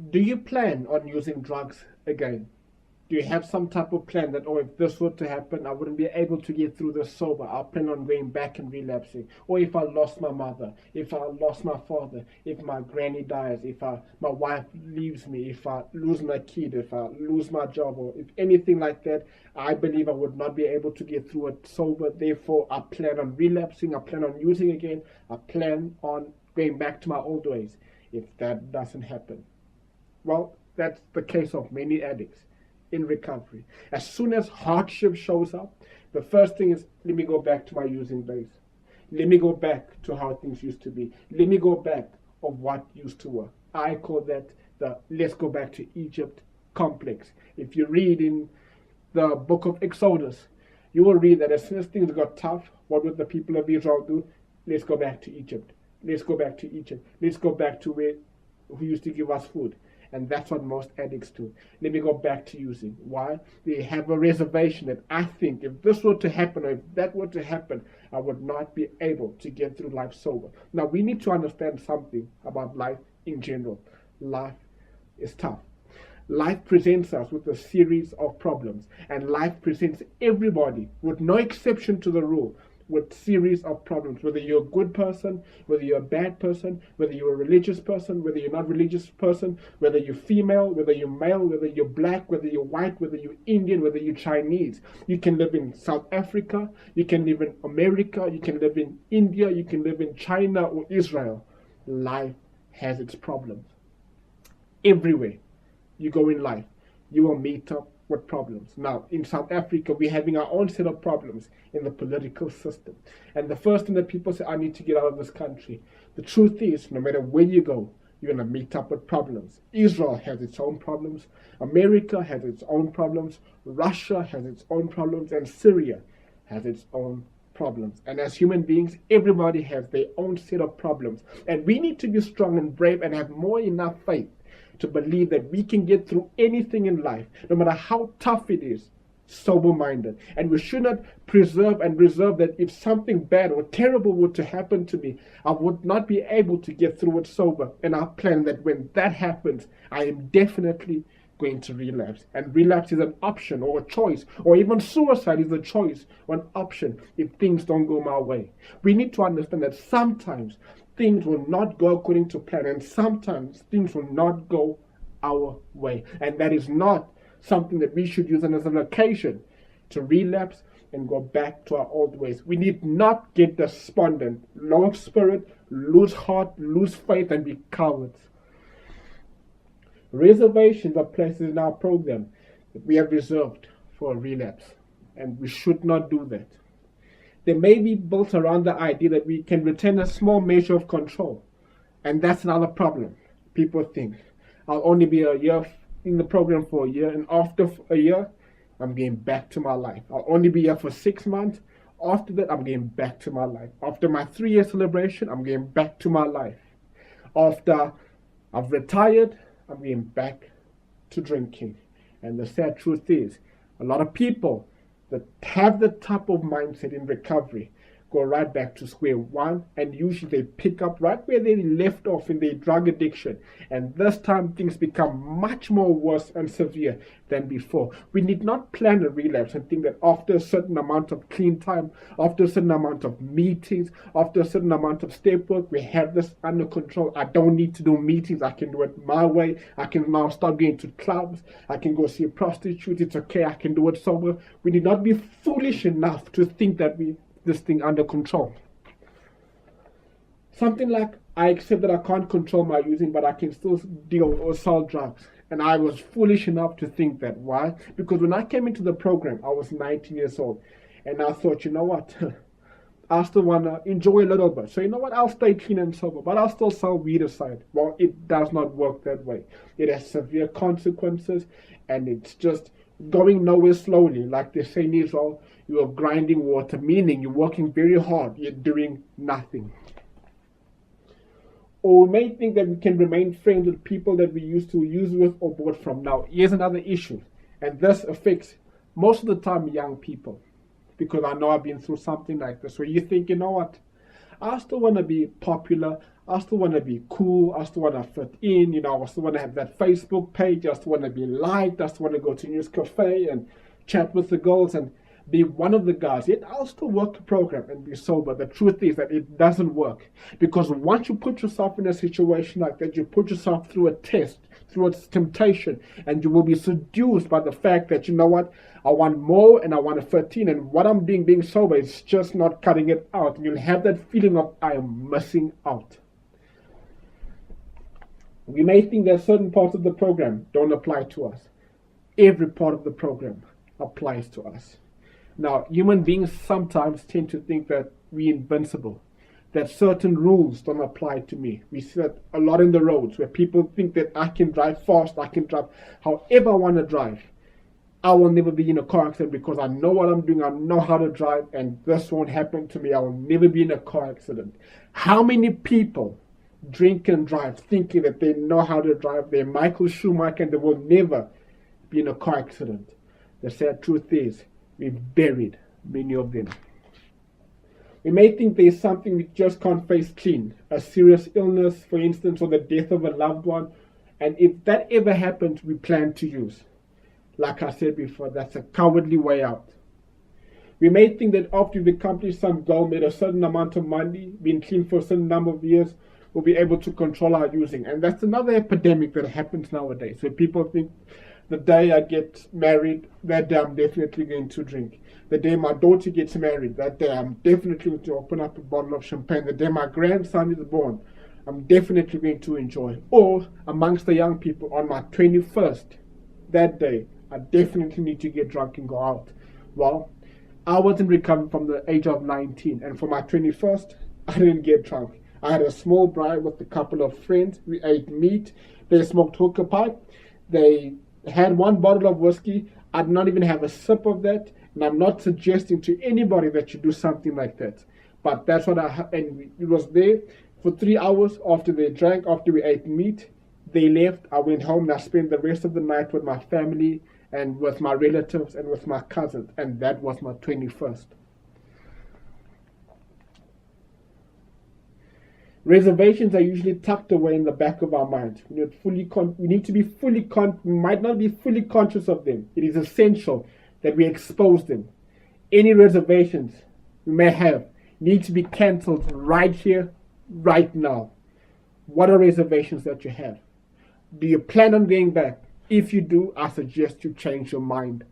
Do you plan on using drugs again? Do you have some type of plan that, oh, if this were to happen, I wouldn't be able to get through this sober. I plan on going back and relapsing. Or if I lost my mother, if I lost my father, if my granny dies, if my wife leaves me, if I lose my kid, if I lose my job, or if anything like that, I believe I would not be able to get through it sober. Therefore, I plan on relapsing. I plan on using again. I plan on going back to my old ways. If that doesn't happen, well, that's the case of many addicts in recovery. As soon as hardship shows up, the first thing is, let me go back to my using days. Let me go back to how things used to be. Let me go back of what used to work. I call that the let's go back to Egypt complex. If you read in the book of Exodus, you will read that as soon as things got tough, what would the people of Israel do? Let's go back to Egypt. Let's go back to Egypt. Let's go back to who used to give us food. And that's what most addicts do. Let me go back to using. Why? They have a reservation that I think if this were to happen or if that were to happen, I would not be able to get through life sober. Now, we need to understand something about life in general. Life is tough. Life presents us with a series of problems, and life presents everybody, with no exception to the rule, with series of problems, whether you're a good person, whether you're a bad person, whether you're a religious person, whether you're not a religious person, whether you're female, whether you're male, whether you're black, whether you're white, whether you're Indian, whether you're Chinese. You can live in South Africa, you can live in America, you can live in India, you can live in China or Israel. Life has its problems. Everywhere you go in life, you will meet up with problems. Now, in South Africa, we're having our own set of problems in the political system. And the first thing that people say, I need to get out of this country. The truth is, no matter where you go, you're going to meet up with problems. Israel has its own problems. America has its own problems. Russia has its own problems. And Syria has its own problems. And as human beings, everybody has their own set of problems. And we need to be strong and brave and have more enough faith to believe that we can get through anything in life, no matter how tough it is, sober-minded. And we should not preserve and reserve that if something bad or terrible were to happen to me, I would not be able to get through it sober. And I plan that when that happens, I am definitely going to relapse. And relapse is an option or a choice, or even suicide is a choice or an option if things don't go my way. We need to understand that sometimes things will not go according to plan, and sometimes things will not go our way. And that is not something that we should use as an occasion to relapse and go back to our old ways. We need not get despondent, low of spirit, lose heart, lose faith, and be cowards. Reservations are places in our program that we have reserved for a relapse, and we should not do that. They may be built around the idea that we can retain a small measure of control. And that's another problem. People think, I'll only be a year in the program for a year, and after a year, I'm getting back to my life. I'll only be here for 6 months. After that, I'm getting back to my life. After my 3-year celebration, I'm getting back to my life. After I've retired, I'm getting back to drinking. And the sad truth is, a lot of people that have the type of mindset in recovery go right back to square one, and usually they pick up right where they left off in their drug addiction, and this time things become much more worse and severe than before. We need not plan a relapse and think that after a certain amount of clean time, after a certain amount of meetings, after a certain amount of step work, we have this under control. I don't need to do meetings, I can do it my way. I can now start going to clubs, I can go see a prostitute, it's okay, I can do it sober. We need not be foolish enough to think that this thing under control. Something like, I accept that I can't control my using, but I can still deal or sell drugs. And I was foolish enough to think that. Why? Because when I came into the program, I was 19 years old. And I thought, you know what? I still want to enjoy a little bit. So you know what? I'll stay clean and sober, but I'll still sell weed aside. Well, it does not work that way. It has severe consequences, and it's just going nowhere slowly. Like they say in Israel, you are grinding water, meaning you're working very hard, you're doing nothing. Or we may think that we can remain friends with people that we used to use with or bought from. Now, here's another issue, and this affects most of the time young people, because I know I've been through something like this, where you think, you know what, I still want to be popular, I still want to be cool. I still want to fit in. I still want to have that Facebook page. I still want to be liked. I still want to go to News Cafe and chat with the girls and be one of the guys. Yet I'll still work the program and be sober. The truth is that it doesn't work, because once you put yourself in a situation like that, you put yourself through a test, through a temptation, and you will be seduced by the fact that, you know what, I want more and I want to fit in, and what I'm doing being sober is just not cutting it out, and you'll have that feeling of I am missing out. We may think that certain parts of the program don't apply to us. Every part of the program applies to us. Now, human beings sometimes tend to think that we're invincible, that certain rules don't apply to me. We see that a lot in the roads, where people think that I can drive fast, I can drive however I want to drive. I will never be in a car accident because I know what I'm doing, I know how to drive, and this won't happen to me. I will never be in a car accident. How many people drink and drive thinking that they know how to drive? They're Michael Schumacher and they will never be in a car accident. The sad truth is, we've buried many of them. We may think there's something we just can't face clean, a serious illness, for instance, or the death of a loved one, and if that ever happens, we plan to use. Like I said before, that's a cowardly way out. We may think that after we've accomplished some goal, made a certain amount of money, been clean for a certain number of years, we'll be able to control our using. And that's another epidemic that happens nowadays, where people think the day I get married, that day I'm definitely going to drink. The day my daughter gets married, that day I'm definitely going to open up a bottle of champagne. The day my grandson is born, I'm definitely going to enjoy. Or amongst the young people, on my 21st, that day, I definitely need to get drunk and go out. Well, I wasn't recovering from the age of 19, and for my 21st, I didn't get drunk. I had a small braai with a couple of friends. We ate meat. They smoked hookah pipe. They had one bottle of whiskey. I did not even have a sip of that, and I'm not suggesting to anybody that you do something like that. But that's what and it was there for 3 hours after they drank, after we ate meat. They left. I went home and I spent the rest of the night with my family and with my relatives and with my cousins, and that was my 21st. Reservations are usually tucked away in the back of our mind. We might not be fully conscious of them. It is essential that we expose them. Any reservations we may have need to be cancelled right here, right now. What are reservations that you have? Do you plan on going back? If you do, I suggest you change your mind